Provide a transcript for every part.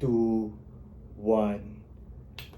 2, 1.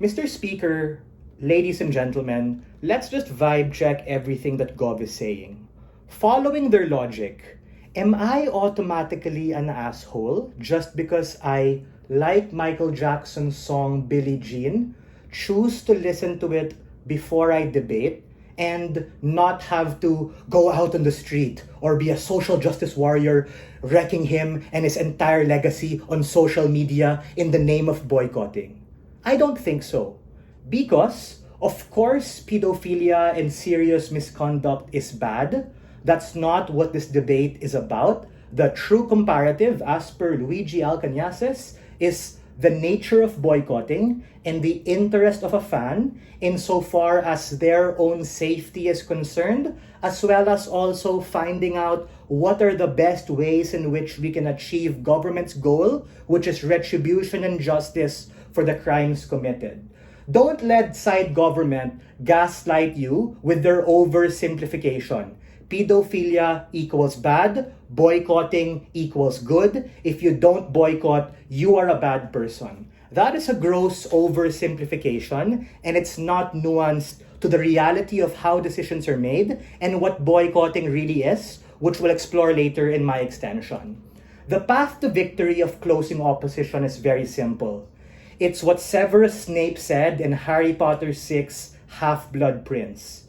Mr. Speaker, ladies and gentlemen, let's just vibe check everything that Gov is saying. Following their logic, am I automatically an asshole just because I like Michael Jackson's song Billie Jean, choose to listen to it before I debate, and not have to go out on the street or be a social justice warrior wrecking him and his entire legacy on social media in the name of boycotting? I don't think so. Because, of course, pedophilia and serious misconduct is bad. That's not what this debate is about. The true comparative, as per Luigi Alcañases, is the nature of boycotting and the interest of a fan insofar as their own safety is concerned, as well as also finding out what are the best ways in which we can achieve government's goal, which is retribution and justice for the crimes committed. Don't let side government gaslight you with their oversimplification. Pedophilia equals bad, boycotting equals good. If you don't boycott, you are a bad person. That is a gross oversimplification, and it's not nuanced to the reality of how decisions are made and what boycotting really is, which we'll explore later in my extension. The path to victory of closing opposition is very simple. It's what Severus Snape said in Harry Potter 6 Half-Blood Prince.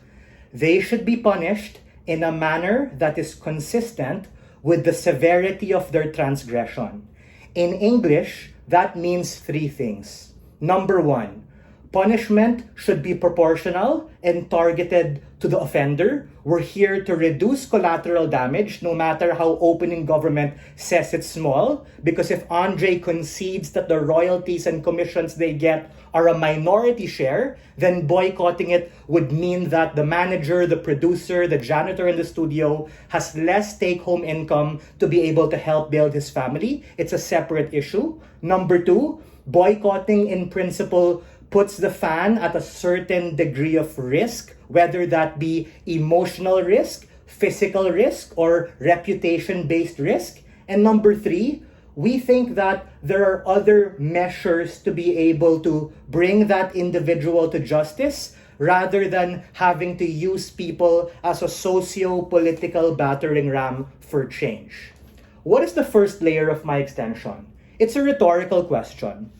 They should be punished in a manner that is consistent with the severity of their transgression. In English, that means 3 things. Number 1, punishment should be proportional and targeted to the offender. We're here to reduce collateral damage, no matter how opening government says it's small, because if Andre concedes that the royalties and commissions they get are a minority share, then boycotting it would mean that the manager, the producer, the janitor in the studio has less take-home income to be able to help build his family. It's a separate issue. Number 2, boycotting in principle puts the fan at a certain degree of risk, whether that be emotional risk, physical risk, or reputation-based risk. And number 3, we think that there are other measures to be able to bring that individual to justice rather than having to use people as a socio-political battering ram for change. What is the first layer of my extension? It's a rhetorical question.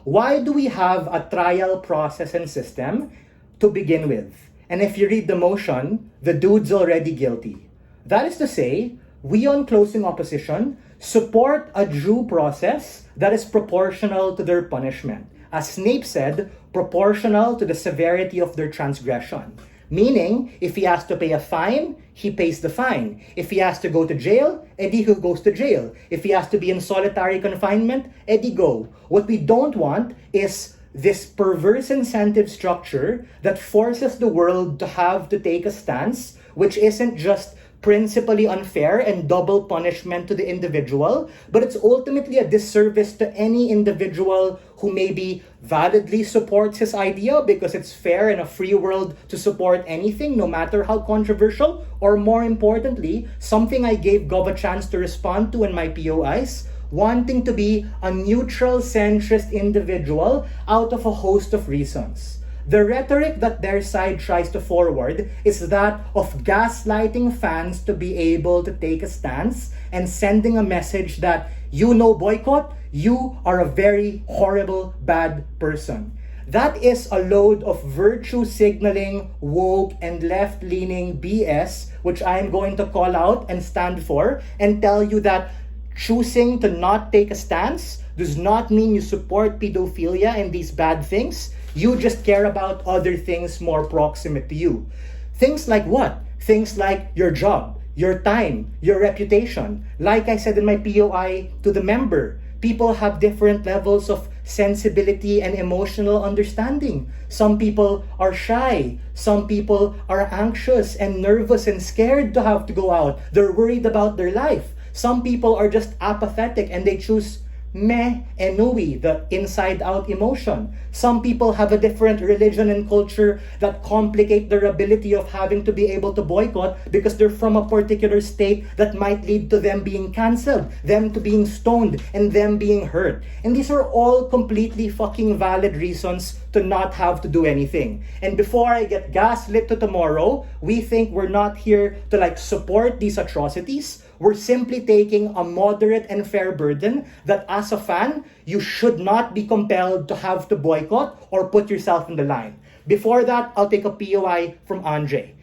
Why do we have a trial process and system to begin with? And if you read the motion, the dude's already guilty. That is to say, we on closing opposition support a due process that is proportional to their punishment. As Snape said, proportional to the severity of their transgression. Meaning, if he has to pay a fine, he pays the fine. If he has to go to jail, Eddie who goes to jail. If he has to be in solitary confinement, Eddie go. What we don't want is this perverse incentive structure that forces the world to have to take a stance, which isn't just principally unfair and double punishment to the individual, but it's ultimately a disservice to any individual who maybe validly supports his idea because it's fair in a free world to support anything, no matter how controversial, or more importantly, something I gave Gov a chance to respond to in my POIs, wanting to be a neutral centrist individual out of a host of reasons. The rhetoric that their side tries to forward is that of gaslighting fans to be able to take a stance and sending a message that you know boycott, you are a very horrible, bad person. That is a load of virtue signaling, woke, and left-leaning BS, which I am going to call out and stand for and tell you that choosing to not take a stance does not mean you support pedophilia and these bad things. You just care about other things more proximate to you. Things like what? Things like your job, your time, your reputation. Like I said in my POI to the member, people have different levels of sensibility and emotional understanding. Some people are shy. Some people are anxious and nervous and scared to have to go out. They're worried about their life. Some people are just apathetic and they choose meh, enui, the inside-out emotion. Some people have a different religion and culture that complicate their ability of having to be able to boycott because they're from a particular state that might lead to them being cancelled, them to being stoned, and them being hurt. And these are all completely fucking valid reasons to not have to do anything. And before I get gaslit to tomorrow, we think we're not here to support these atrocities. We're simply taking a moderate and fair burden that as a fan, you should not be compelled to have to boycott or put yourself in the line. Before that, I'll take a POI from Andre.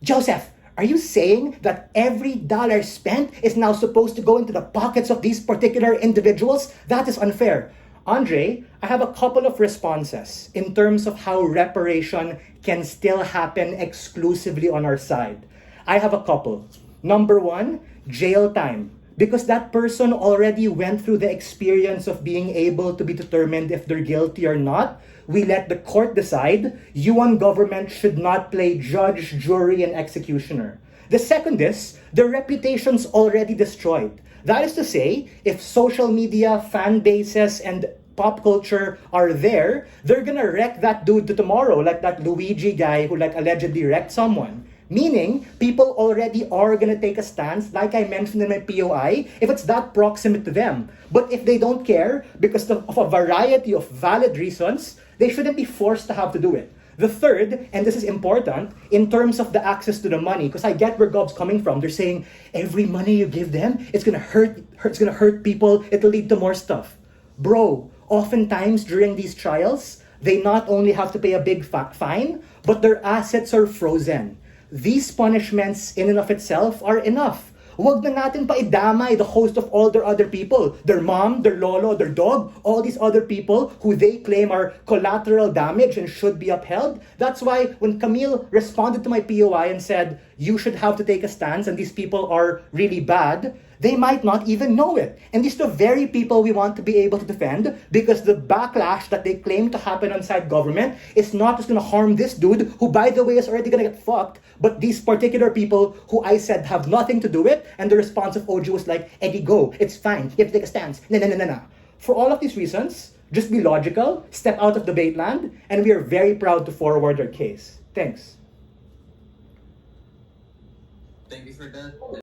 Josef, are you saying that every dollar spent is now supposed to go into the pockets of these particular individuals? That is unfair. Andre, I have a couple of responses in terms of how reparation can still happen exclusively on our side. I have a couple. Number one, jail time. Because that person already went through the experience of being able to be determined if they're guilty or not. We let the court decide. You and government should not play judge, jury, and executioner. The second is, their reputation's already destroyed. That is to say, if social media, fan bases, and pop culture are there, they're gonna wreck that dude to tomorrow, like that Luigi guy who allegedly wrecked someone. Meaning, people already are gonna take a stance, like I mentioned in my POI, if it's that proximate to them. But if they don't care, because of a variety of valid reasons, they shouldn't be forced to have to do it. The third, and this is important, in terms of the access to the money, because I get where Gov's coming from. They're saying, every money you give them, it's gonna hurt people, it'll lead to more stuff. Bro, oftentimes during these trials, they not only have to pay a big fine, but their assets are frozen. These punishments in and of itself are enough. Huwag na natin pa idamay the host of all their other people. Their mom, their lolo, their dog, all these other people who they claim are collateral damage and should be upheld. That's why when Camille responded to my POI and said, you should have to take a stance and these people are really bad, they might not even know it. And these are the very people we want to be able to defend because the backlash that they claim to happen inside government is not just going to harm this dude who, by the way, is already going to get fucked, but these particular people who I said have nothing to do with it, and the response of OG was like, Eddie, go, it's fine, you have to take a stance, na. For all of these reasons, just be logical, step out of debate land, and we are very proud to forward our case. Thanks. Thank you for that.